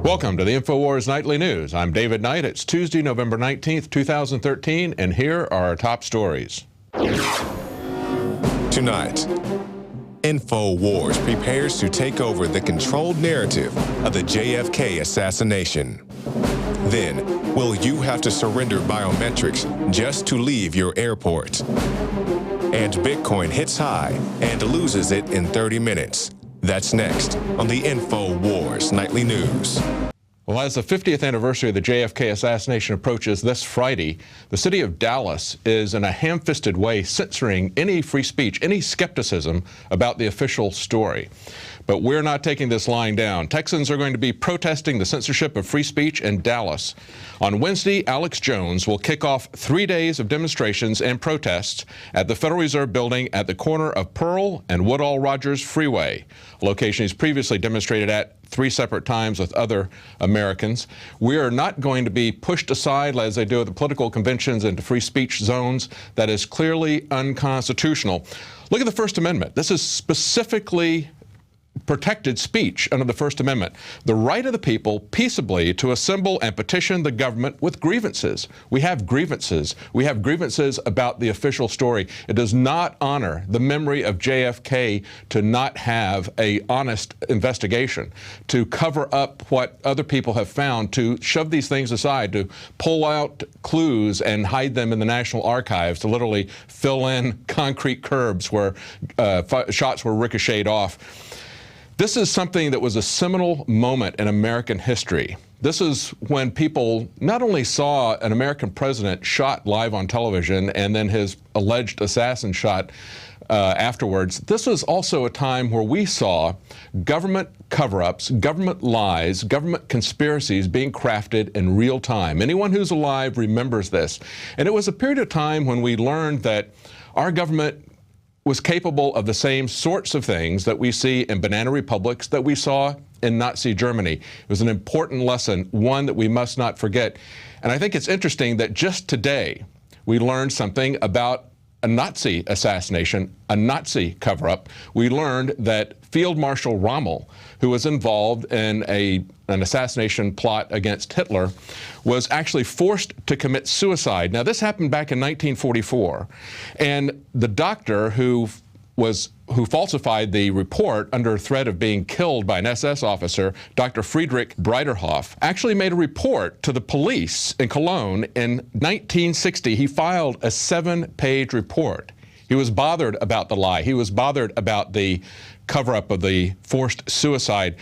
Welcome to the Infowars Nightly News. I'm David Knight. It's Tuesday, November 19th, 2013, and here are our top stories. Tonight, Infowars prepares to take over the controlled narrative of the JFK assassination. Then, will you have to surrender biometrics just to leave your airport? And Bitcoin hits high and loses it in 30 minutes. That's next on the Infowars Nightly News. Well, as the 50th anniversary of the JFK assassination approaches this Friday, the city of Dallas is in a ham-fisted way censoring any free speech, any skepticism about the official story. But we're not taking this lying down. Texans are going to be protesting the censorship of free speech in Dallas. On Wednesday, Alex Jones will kick off 3 days of demonstrations and protests at the Federal Reserve Building at the corner of Pearl and Woodall Rogers Freeway, a location he's previously demonstrated at 3 separate times with other Americans. We are not going to be pushed aside, as they do at the political conventions, into free speech zones. That is clearly unconstitutional. Look at the First Amendment. This is specifically protected speech under the First Amendment. The right of the people peaceably to assemble and petition the government with grievances. We have grievances. We have grievances about the official story. It does not honor the memory of JFK to not have an honest investigation, to cover up what other people have found, to shove these things aside, to pull out clues and hide them in the National Archives, to literally fill in concrete curbs where shots were ricocheted off. This is something that was a seminal moment in American history. This is when people not only saw an American president shot live on television and then his alleged assassin shot afterwards. This was also a time where we saw government cover-ups, government lies, government conspiracies being crafted in real time. Anyone who's alive remembers this. And it was a period of time when we learned that our government was capable of the same sorts of things that we see in banana republics, that we saw in Nazi Germany. It was an important lesson, one that we must not forget. And I think it's interesting that just today we learned something about a Nazi assassination, a Nazi cover-up. We learned that Field Marshal Rommel, who was involved in an assassination plot against Hitler, was actually forced to commit suicide. Now, this happened back in 1944, and the doctor who falsified the report under threat of being killed by an SS officer, Dr. Friedrich Breiderhoff, actually made a report to the police in Cologne in 1960. He filed a 7-page report. He was bothered about the lie. He was bothered about the cover-up of the forced suicide.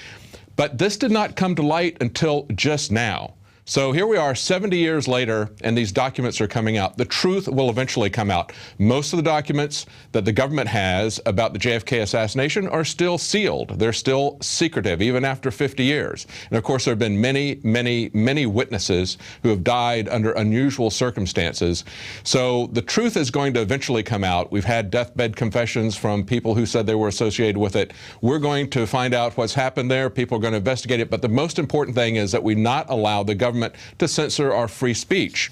But this did not come to light until just now. So here we are 70 years later, and these documents are coming out. The truth will eventually come out. Most of the documents that the government has about the JFK assassination are still sealed. They're still secretive, even after 50 years. And of course, there have been many, many, many witnesses who have died under unusual circumstances. So the truth is going to eventually come out. We've had deathbed confessions from people who said they were associated with it. We're going to find out what's happened there. People are going to investigate it. But the most important thing is that we not allow the government to censor our free speech.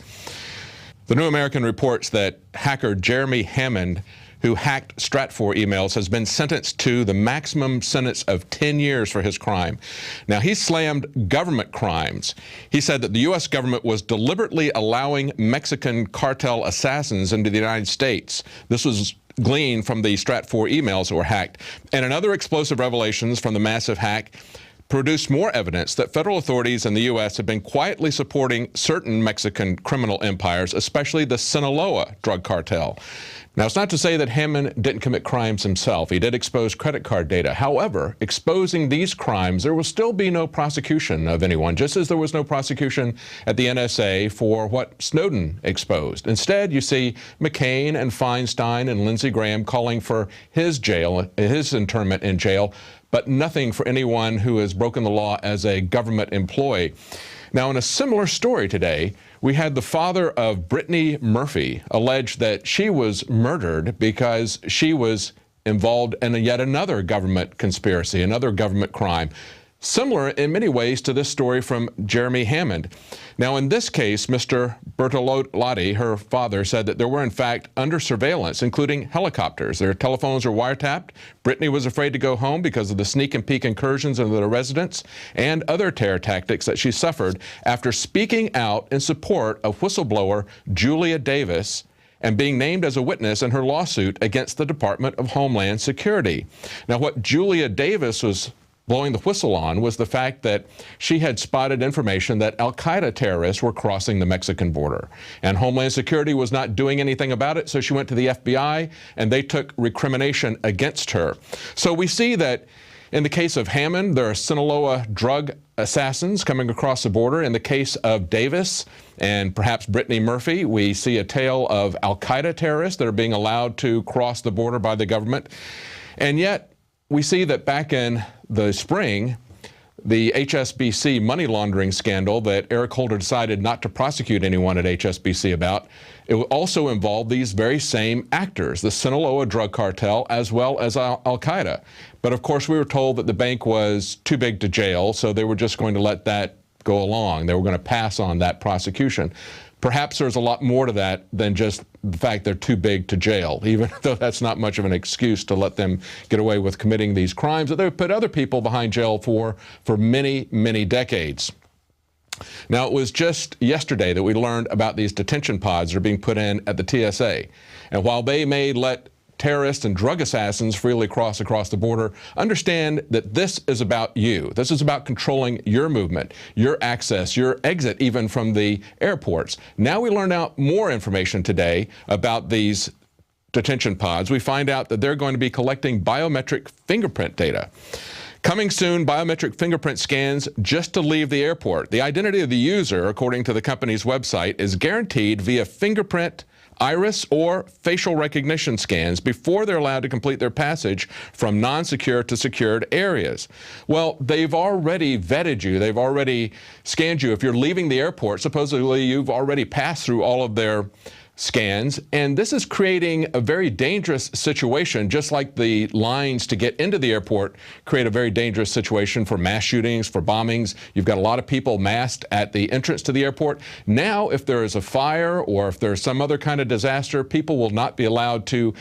The New American reports that hacker Jeremy Hammond, who hacked Stratfor emails, has been sentenced to the maximum sentence of 10 years for his crime. Now, he slammed government crimes. He said that the U.S. government was deliberately allowing Mexican cartel assassins into the United States. This was gleaned from the Stratfor emails that were hacked. And in other explosive revelations from the massive hack, produced more evidence that federal authorities in the U.S. have been quietly supporting certain Mexican criminal empires, especially the Sinaloa drug cartel. Now, it's not to say that Hammond didn't commit crimes himself. He did expose credit card data. However, exposing these crimes, there will still be no prosecution of anyone, just as there was no prosecution at the NSA for what Snowden exposed. Instead, you see McCain and Feinstein and Lindsey Graham calling for his internment in jail, but nothing for anyone who has broken the law as a government employee. Now, in a similar story today, we had the father of Brittany Murphy allege that she was murdered because she was involved in yet another government conspiracy, another government crime. Similar in many ways to this story from Jeremy Hammond. Now, in this case, Mr. Bertolotti, her father, said that there were, in fact, under surveillance, including helicopters. Their telephones were wiretapped. Brittany was afraid to go home because of the sneak and peek incursions into their residence and other terror tactics that she suffered after speaking out in support of whistleblower Julia Davis and being named as a witness in her lawsuit against the Department of Homeland Security. Now, what Julia Davis was blowing the whistle on was the fact that she had spotted information that al-Qaeda terrorists were crossing the Mexican border. And Homeland Security was not doing anything about it, so she went to the FBI, and they took recrimination against her. So we see that in the case of Hammond, there are Sinaloa drug assassins coming across the border. In the case of Davis and perhaps Brittany Murphy, we see a tale of al-Qaeda terrorists that are being allowed to cross the border by the government. And yet, we see that back in the spring, the HSBC money laundering scandal that Eric Holder decided not to prosecute anyone at HSBC about, it also involved these very same actors, the Sinaloa drug cartel as well as al-Qaeda. But of course, we were told that the bank was too big to jail, so they were just going to let that go along. They were going to pass on that prosecution. Perhaps there's a lot more to that than just the fact they're too big to jail, even though that's not much of an excuse to let them get away with committing these crimes that they've put other people behind jail for many, many decades. Now, it was just yesterday that we learned about these detention pods that are being put in at the TSA. And while they may let terrorists and drug assassins freely cross across the border, understand that this is about you. This is about controlling your movement, your access, your exit even from the airports. Now we learn out more information today about these detention pods. We find out that they're going to be collecting biometric fingerprint data. Coming soon, biometric fingerprint scans just to leave the airport. The identity of the user, according to the company's website, is guaranteed via fingerprint, iris, or facial recognition scans before they're allowed to complete their passage from non-secure to secured areas. Well, they've already vetted you. They've already scanned you. If you're leaving the airport, supposedly you've already passed through all of their scans, and this is creating a very dangerous situation, just like the lines to get into the airport create a very dangerous situation for mass shootings, for bombings. You've got a lot of people massed at the entrance to the airport. Now, if there is a fire or if there's some other kind of disaster, people will not be allowed to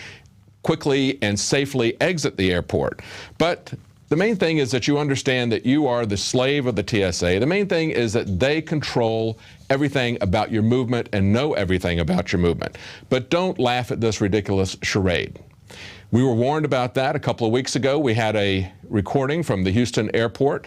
quickly and safely exit the airport. But the main thing is that you understand that you are the slave of the TSA. The main thing is that they control everything about your movement and know everything about your movement. But don't laugh at this ridiculous charade. We were warned about that a couple of weeks ago. We had a recording from the Houston airport,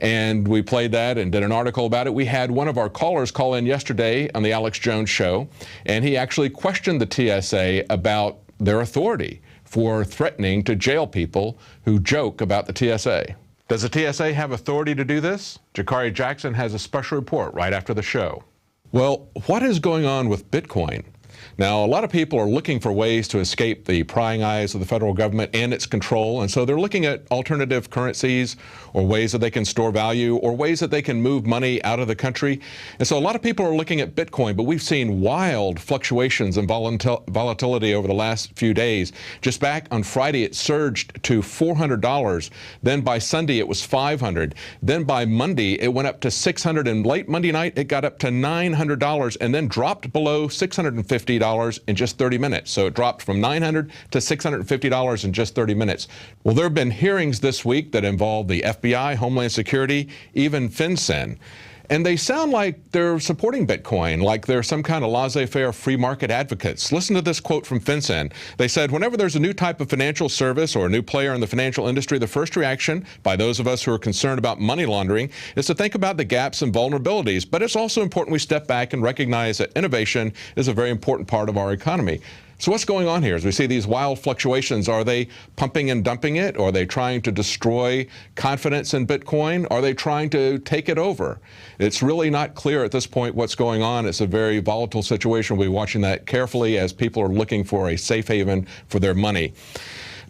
and we played that and did an article about it. We had one of our callers call in yesterday on the Alex Jones Show, and he actually questioned the TSA about their authority for threatening to jail people who joke about the TSA. Does the TSA have authority to do this? Jakari Jackson has a special report right after the show. Well, what is going on with Bitcoin? Now, a lot of people are looking for ways to escape the prying eyes of the federal government and its control, and so they're looking at alternative currencies or ways that they can store value or ways that they can move money out of the country. And so a lot of people are looking at Bitcoin, but we've seen wild fluctuations and volatility over the last few days. Just back on Friday, it surged to $400. Then by Sunday, it was $500. Then by Monday, it went up to $600, and late Monday night, it got up to $900 and then dropped below $650 in just 30 minutes. So it dropped from $900 to $650 in just 30 minutes. Well, there have been hearings this week that involve the FBI, Homeland Security, even FinCEN. And they sound like they're supporting Bitcoin, like they're some kind of laissez-faire free market advocates. Listen to this quote from FinCEN. They said, whenever there's a new type of financial service or a new player in the financial industry, the first reaction by those of us who are concerned about money laundering is to think about the gaps and vulnerabilities. But it's also important we step back and recognize that innovation is a very important part of our economy. So what's going on here as we see these wild fluctuations? Are they pumping and dumping it? Or are they trying to destroy confidence in Bitcoin? Are they trying to take it over? It's really not clear at this point what's going on. It's a very volatile situation. We'll be watching that carefully as people are looking for a safe haven for their money.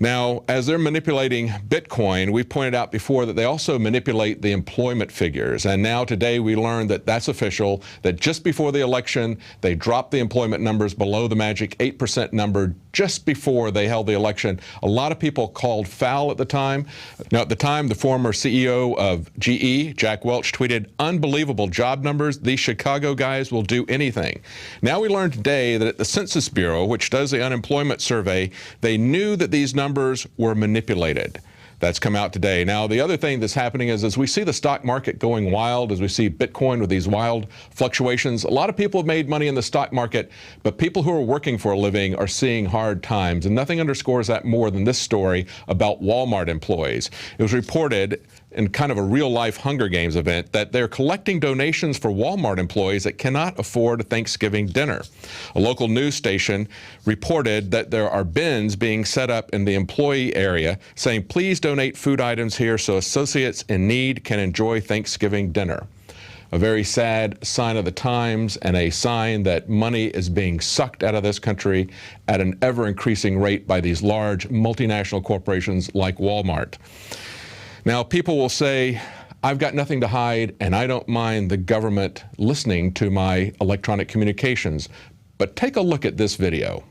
Now, as they're manipulating Bitcoin, we've pointed out before that they also manipulate the employment figures. And now today we learned that that's official, that just before the election, they dropped the employment numbers below the magic 8% number just before they held the election. A lot of people called foul at the time. Now, at the time, the former CEO of GE, Jack Welch, tweeted, "Unbelievable job numbers. These Chicago guys will do anything." Now we learned today that at the Census Bureau, which does the unemployment survey, they knew that these numbers were manipulated. That's come out today. Now, the other thing that's happening is as we see the stock market going wild, as we see Bitcoin with these wild fluctuations, a lot of people have made money in the stock market, but people who are working for a living are seeing hard times. And nothing underscores that more than this story about Walmart employees. It was reported in kind of a real-life Hunger Games event that they're collecting donations for Walmart employees that cannot afford a Thanksgiving dinner. A local news station reported that there are bins being set up in the employee area saying, "Please donate food items here so associates in need can enjoy Thanksgiving dinner." A very sad sign of the times and a sign that money is being sucked out of this country at an ever-increasing rate by these large multinational corporations like Walmart. Now, people will say, "I've got nothing to hide, and I don't mind the government listening to my electronic communications." But take a look at this video.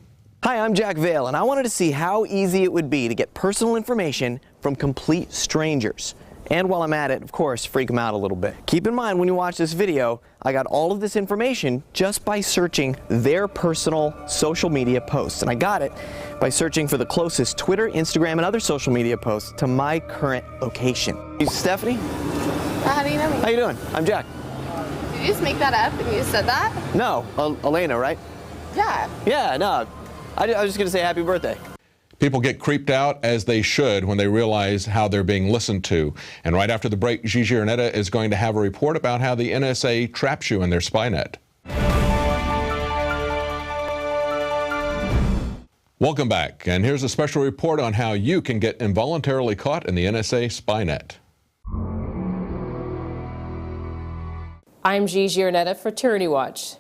Hi, I'm Jack Vale, and I wanted to see how easy it would be to get personal information from complete strangers. And while I'm at it, of course, freak them out a little bit. Keep in mind when you watch this video, I got all of this information just by searching their personal social media posts. And I got it by searching for the closest Twitter, Instagram, and other social media posts to my current location. You Stephanie? How do you know me? How you doing? I'm Jack. Did you just make that up and you said that? No, Elena, right? Yeah. Yeah, no. I was just going to say happy birthday. People get creeped out, as they should, when they realize how they're being listened to. And right after the break, GiGi Erneta is going to have a report about how the NSA traps you in their spy net. Welcome back, and here's a special report on how you can get involuntarily caught in the NSA spy net. I'm GiGi Erneta for Tyranny Watch.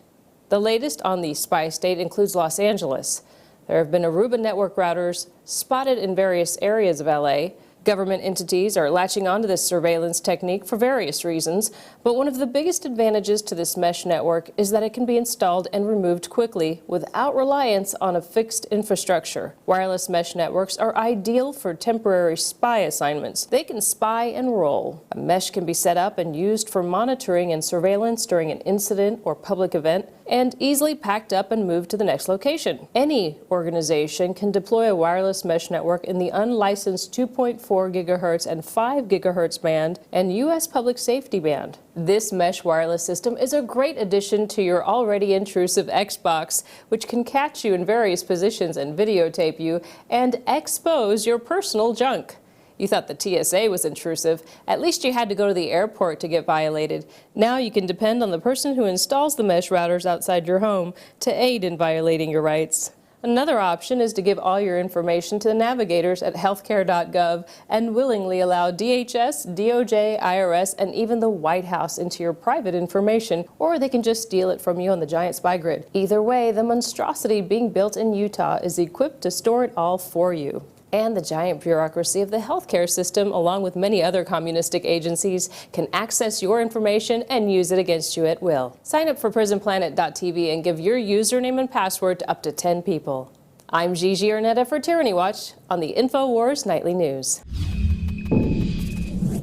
The latest on the spy state includes Los Angeles. There have been Aruba network routers spotted in various areas of LA. Government entities are latching onto this surveillance technique for various reasons, but one of the biggest advantages to this mesh network is that it can be installed and removed quickly without reliance on a fixed infrastructure. Wireless mesh networks are ideal for temporary spy assignments. They can spy and roll. A mesh can be set up and used for monitoring and surveillance during an incident or public event, and easily packed up and moved to the next location. Any organization can deploy a wireless mesh network in the unlicensed 2.4 gigahertz and 5 gigahertz band and U.S. public safety band. This mesh wireless system is a great addition to your already intrusive Xbox, which can catch you in various positions and videotape you and expose your personal junk. You thought the TSA was intrusive. At least you had to go to the airport to get violated. Now you can depend on the person who installs the mesh routers outside your home to aid in violating your rights. Another option is to give all your information to the navigators at healthcare.gov and willingly allow DHS, DOJ, IRS, and even the White House into your private information, or they can just steal it from you on the giant spy grid. Either way, the monstrosity being built in Utah is equipped to store it all for you. And the giant bureaucracy of the healthcare system, along with many other communistic agencies, can access your information and use it against you at will. Sign up for prisonplanet.tv and give your username and password to up to 10 people. I'm GiGi Erneta for Tyranny Watch on the Infowars Nightly News.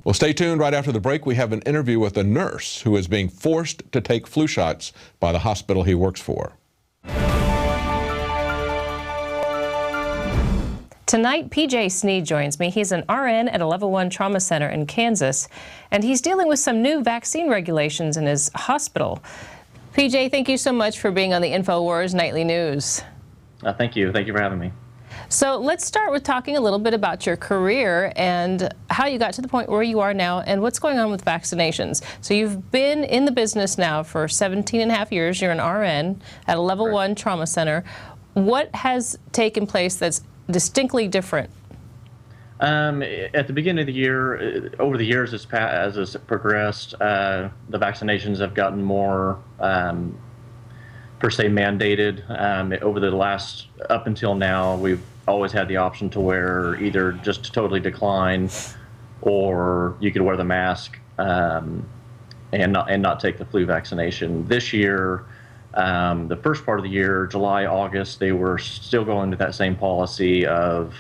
Well, stay tuned. Right after the break, we have an interview with a nurse who is being forced to take flu shots by the hospital he works for. Tonight, PJ Sneed joins me. He's an RN at a Level 1 trauma center in Kansas, and he's dealing with some new vaccine regulations in his hospital. PJ, thank you so much for being on the Infowars Nightly News. Thank you. Thank you for having me. So let's start with talking a little bit about your career and how you got to the point where you are now and what's going on with vaccinations. So you've been in the business now for 17 and a half years. You're an RN at a Level 1 trauma center. What has taken place that's distinctly different? At the beginning of the year, over the years as it's progressed, the vaccinations have gotten more per se mandated. Over the last, up until now, we've always had the option to wear either just to totally decline, or you could wear the mask and not take the flu vaccination. This year, the first part of the year, July, August, they were still going to that same policy of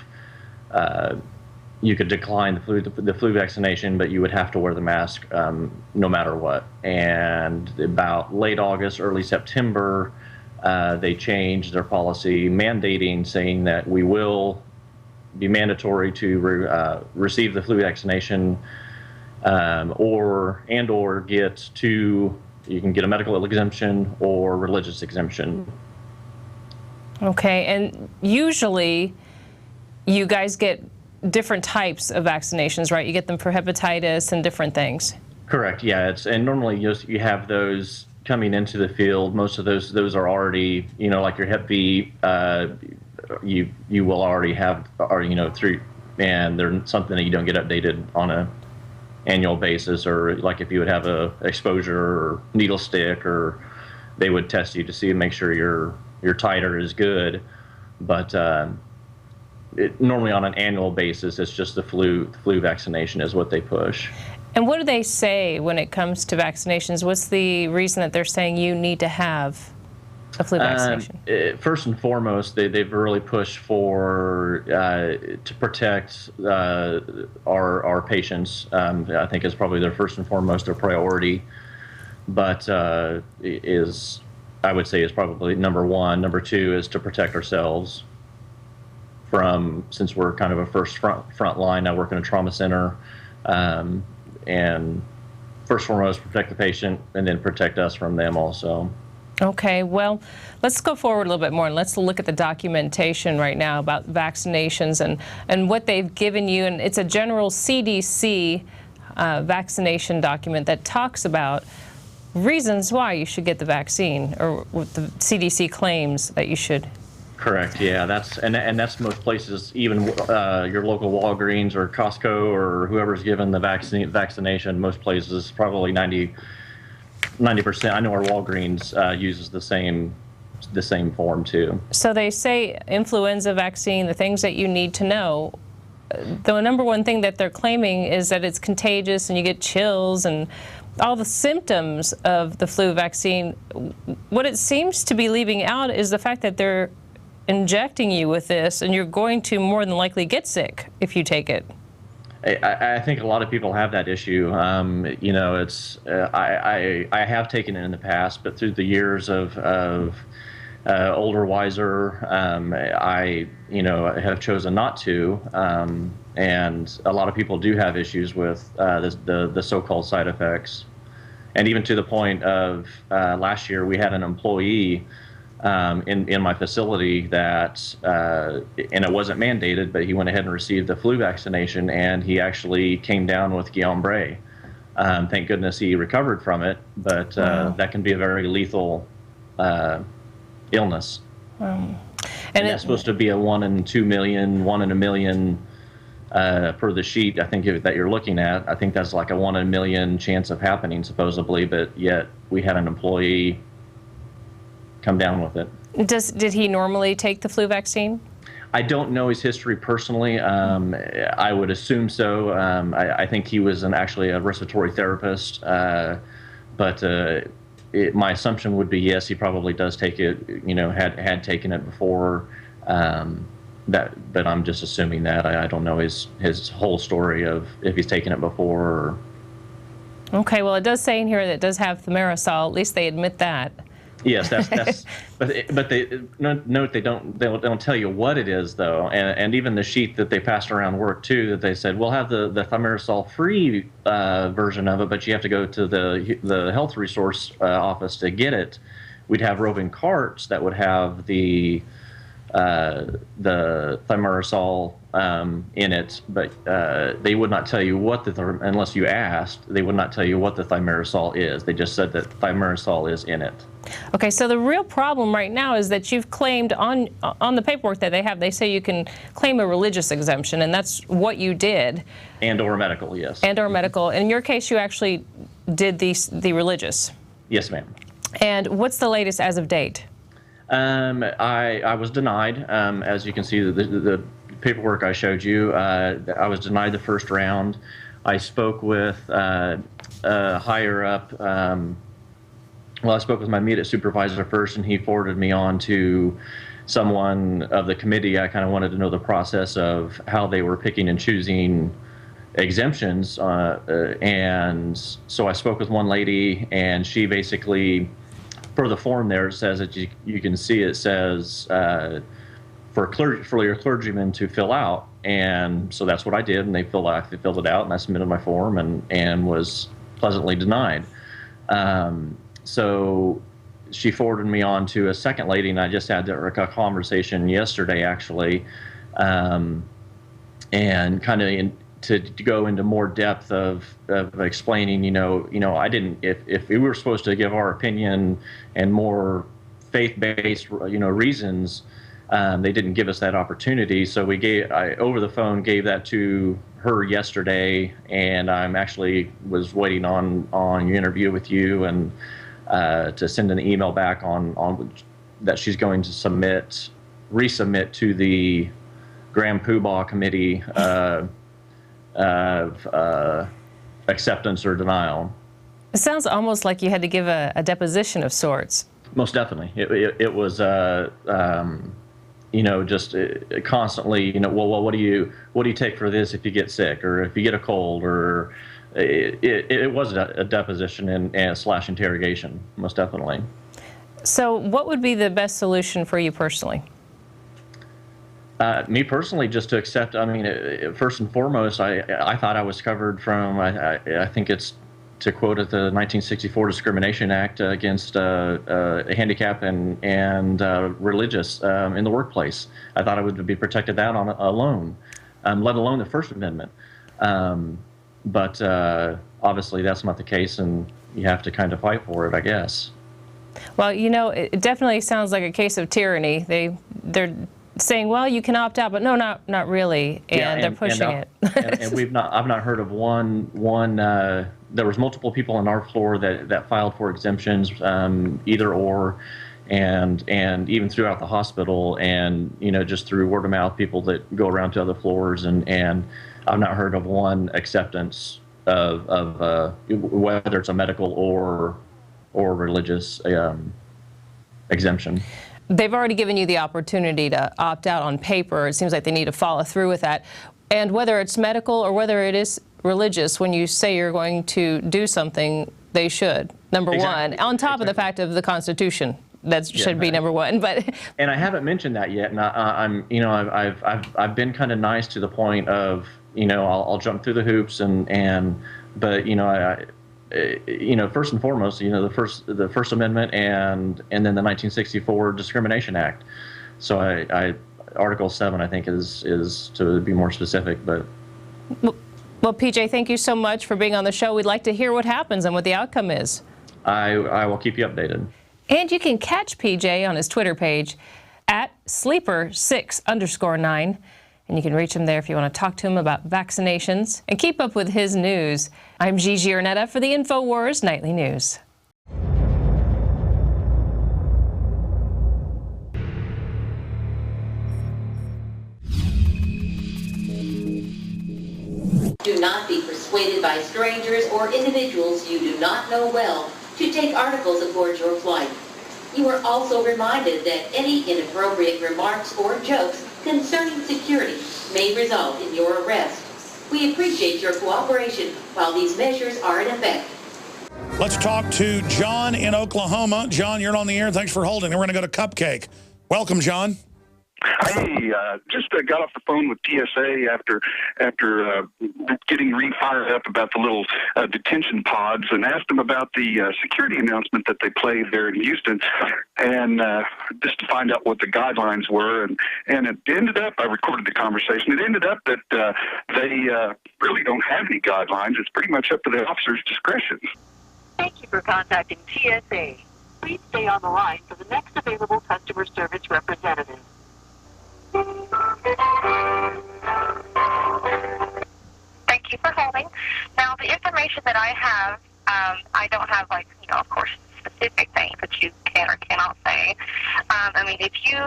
you could decline the flu vaccination, but you would have to wear the mask no matter what. And about late August, early September, they changed their policy, mandating, saying that we will be mandatory to receive the flu vaccination, or get you can get a medical exemption or religious exemption. Okay, and usually you guys get different types of vaccinations, right? You get them for hepatitis and different things. Correct. Yeah, and normally you have those coming into the field. Most of those are already, like your Hep B, you will already have, through, and they're something that you don't get updated on a annual basis, or like if you would have a exposure or needle stick, or they would test you to see and make sure your titer is good. But normally on an annual basis, it's just the flu vaccination is what they push. And what do they say when it comes to vaccinations? What's the reason that they're saying you need to have a flu vaccination? First and foremost, they've really pushed for to protect our patients. I think is probably their first and foremost their priority, but I would say is probably number one. Number two is to protect ourselves since we're kind of a first front line. I work in a trauma center, and first and foremost protect the patient, and then protect us from them also. Okay, well, let's go forward a little bit more and let's look at the documentation right now about vaccinations and what they've given you. And it's a general CDC vaccination document that talks about reasons why you should get the vaccine, or what the CDC claims that you should. Correct. Yeah, that's most places, even your local Walgreens or Costco or whoever's given the vaccination. Most places, probably 90%. I know our Walgreens uses the same form too. So they say influenza vaccine, the things that you need to know. The number one thing that they're claiming is that it's contagious and you get chills and all the symptoms of the flu vaccine. What it seems to be leaving out is the fact that they're injecting you with this, and you're going to more than likely get sick if you take it. I think a lot of people have that issue. It's I have taken it in the past, but through the years of older, wiser, I have chosen not to. And a lot of people do have issues with the so-called side effects, and even to the point of last year we had an employee in my facility that, and it wasn't mandated, but he went ahead and received the flu vaccination, and he actually came down with Guillain-Barré. Thank goodness he recovered from it, but Wow. That can be a very lethal illness. And that's supposed to be a 1 in 2 million, 1 in a million per the sheet. I think that you're looking at. I think that's like a 1 in a million chance of happening supposedly, but yet we had an employee come down with it. Did he normally take the flu vaccine? I don't know his history personally. I would assume so. I think he was actually a respiratory therapist, but my assumption would be yes, he probably does take it. Had taken it before. But I'm just assuming that. I don't know his whole story of if he's taken it before. Or... Okay, well, it does say in here that it does have thimerosal. At least they admit that. Yes, that's but they note they don't tell you what it is though, and even the sheet that they passed around work too, that they said we'll have the thimerosal free version of it, but you have to go to the health resource office to get it. We'd have roving carts that would have the thimerosal in it, but they would not tell you what unless you asked. They would not tell you what the thimerosal is. They just said that thimerosal is in it. Okay, so the real problem right now is that you've claimed on the paperwork that they have, they say you can claim a religious exemption, and that's what you did. And or medical, yes. And or medical. In your case, you actually did the religious. Yes, ma'am. And what's the latest as of date? I was denied. As you can see, the paperwork I showed you, I was denied the first round. I spoke with higher up. I spoke with my immediate supervisor first, and he forwarded me on to someone of the committee. I kind of wanted to know the process of how they were picking and choosing exemptions, and so I spoke with one lady, and she basically, for the form there, it says that you can see it says for your clergyman to fill out, and so that's what I did, and they filled it out, and I submitted my form and was pleasantly denied. So she forwarded me on to a second lady, and I just had a conversation yesterday, actually, and kind of to go into more depth of explaining, I didn't, if we were supposed to give our opinion and more faith-based, reasons, they didn't give us that opportunity. So I over the phone gave that to her yesterday, and I'm actually was waiting on your interview with you and to send an email back on that she's going to resubmit to the Grand Poobah Committee of acceptance or denial. It sounds almost like you had to give a deposition of sorts. Most definitely. It was, just constantly, well, what do you take for this if you get sick or if you get a cold, or it was a deposition and slash interrogation, most definitely. So what would be the best solution for you personally? Me personally, just to accept. I mean, first and foremost, I thought I was covered from. I think it's, to quote it, the 1964 Discrimination Act against handicap and religious in the workplace. I thought I would be protected that on alone, let alone the First Amendment. But obviously, that's not the case, and you have to kind of fight for it, I guess. Well, it definitely sounds like a case of tyranny. They're saying, well, you can opt out, but no, not really, and they're pushing it. and I've not heard of one. There was multiple people on our floor that filed for exemptions, either or, and even throughout the hospital, and just through word of mouth, people that go around to other floors, and I've not heard of one acceptance of whether it's a medical or religious exemption. They've already given you the opportunity to opt out on paper. It seems like they need to follow through with that. And whether it's medical or whether it is religious, when you say you're going to do something, they should. Number Exactly. one, on top of the fact of the Constitution, that should be number one. But and I haven't mentioned that yet. And I've been kind of nice to the point of I'll jump through the hoops but first and foremost, the First Amendment and then the 1964 Discrimination Act. So Article 7, I think, is to be more specific. But well, PJ, thank you so much for being on the show. We'd like to hear what happens and what the outcome is. I will keep you updated. And you can catch PJ on his Twitter page at sleeper6_9. And you can reach him there if you want to talk to him about vaccinations and keep up with his news. I'm GiGi Erneta for the Infowars Nightly News. Do not be persuaded by strangers or individuals you do not know well to take articles aboard your flight. You are also reminded that any inappropriate remarks or jokes concerning security may result in your arrest. We appreciate your cooperation while these measures are in effect. Let's talk to John in Oklahoma. John, you're on the air. Thanks for holding. And we're going to go to Cupcake. Welcome, John. Hey, just got off the phone with TSA after getting re-fired up about the little detention pods, and asked them about the security announcement that they played there in Houston, and just to find out what the guidelines were. And it ended up, I recorded the conversation, it ended up that they really don't have any guidelines. It's pretty much up to the officer's discretion. Thank you for contacting TSA. Please stay on the line for the next available customer service representative. Thank you for holding. Now, the information that I have, I don't have, of course, specific things, but you can can or cannot say. I mean, if you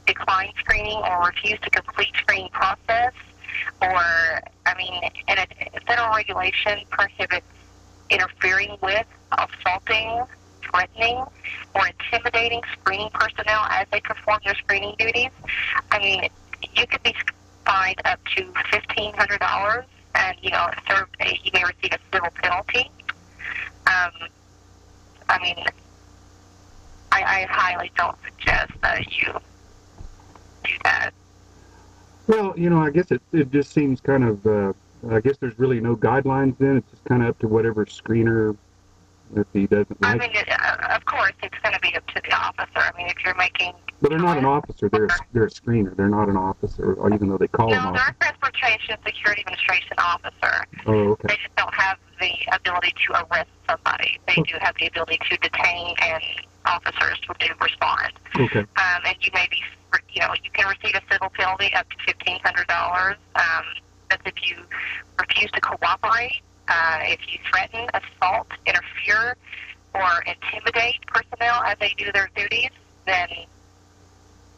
decline screening or refuse to complete screening process, or, I mean, and a federal regulation prohibits interfering with, assaulting, threatening, or intimidating screening personnel as they perform their screening duties, I mean, you could be fined up to $1,500, and, you know, you may receive a civil penalty. I mean, I highly don't suggest that you do that. Well, you know, I guess it just seems kind of, I guess there's really no guidelines then. It's just kind of up to whatever screener, if he doesn't like. I mean, of course, it's going to be up to the officer. I mean, if you're making... But they're not an officer. They're a screener. They're not an officer, or even though they call them No, they're officer. a Transportation Security Administration officer. Oh, okay. They just don't have the ability to arrest somebody. They do have the ability to detain, and officers do respond. Okay. And you may be, you know, you can receive a civil penalty up to $1,500. That's if you refuse to cooperate, if you threaten, assault, interfere, or intimidate personnel as they do their duties, then,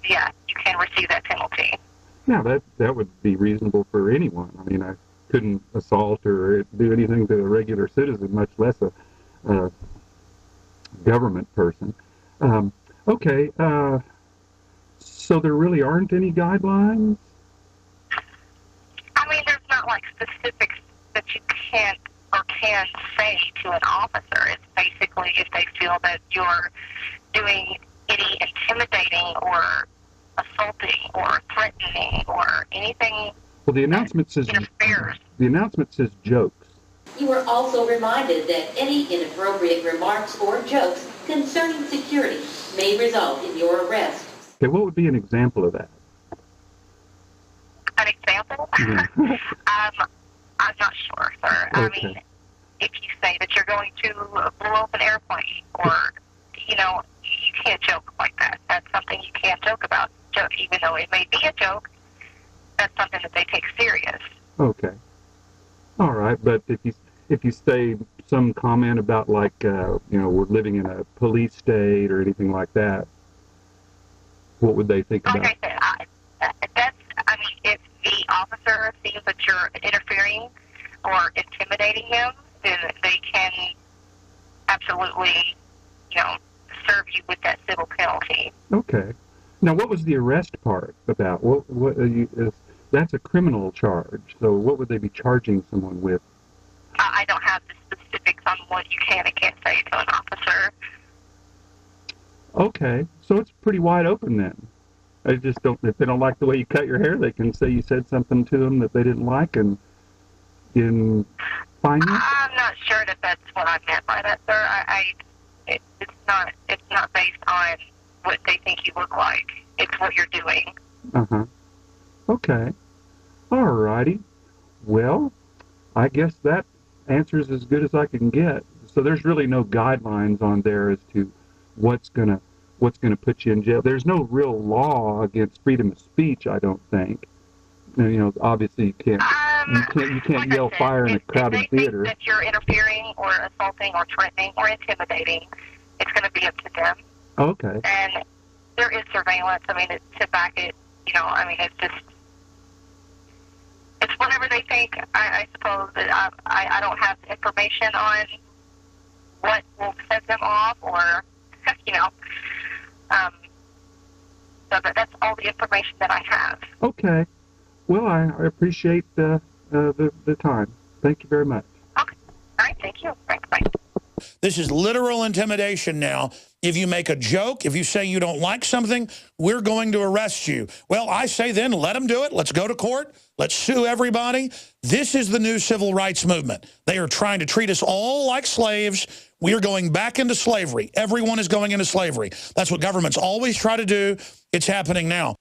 yeah, you can receive that penalty. Yeah, that would be reasonable for anyone. I mean, I couldn't assault or do anything to a regular citizen, much less a government person. Okay, so there really aren't any guidelines? I mean, there's not, like, specifics that you can't or can say to an officer. It's basically if they feel that you're doing any intimidating or assaulting or threatening or anything. Well, the announcement says jokes. You are also reminded that any inappropriate remarks or jokes concerning security may result in your arrest. Okay, what would be an example of that? An example? Yeah. I'm not sure, sir. Okay. I mean, if you say that you're going to blow up an airplane, or, you know, you can't joke like that. That's something you can't joke about. Even though it may be a joke, that's something that they take serious. Okay. All right, but if you say some comment about, like, you know, we're living in a police state or anything like that, what would they think about? Like I said, I mean, if the officer sees that you're interfering or intimidating him, then they can absolutely, you know, serve you with that civil penalty. Okay. Now, what was the arrest part about? That's a criminal charge, so what would they be charging someone with? I don't have the specifics on what you can and can't say to an officer. Okay, so it's pretty wide open then. I just don't, if they don't like the way you cut your hair, they can say you said something to them that they didn't like and fine you? I'm not sure that that's what I meant by that, sir. It's not based on what they think you look like. It's what you're doing. Uh-huh. Okay. All righty. Well, I guess that answer's as good as I can get. So there's really no guidelines on there as to what's gonna put you in jail. There's no real law against freedom of speech, I don't think. You know, obviously you can't like yell fire in a crowded theater. If you're interfering or assaulting or threatening or intimidating, it's going to be up to them. Okay. And there is surveillance. I mean, to back it, you know, I mean, it's whatever they think. I suppose that I don't have information on what will set them off, or, you know, so that's all the information that I have. Okay. Well, I appreciate the time. Thank you very much. Okay. All right. Thank you. Thanks. Bye. This is literal intimidation now. If you make a joke, if you say you don't like something, we're going to arrest you. Well, I say then let them do it. Let's go to court. Let's sue everybody. This is the new civil rights movement. They are trying to treat us all like slaves. We are going back into slavery. Everyone is going into slavery. That's what governments always try to do. It's happening now.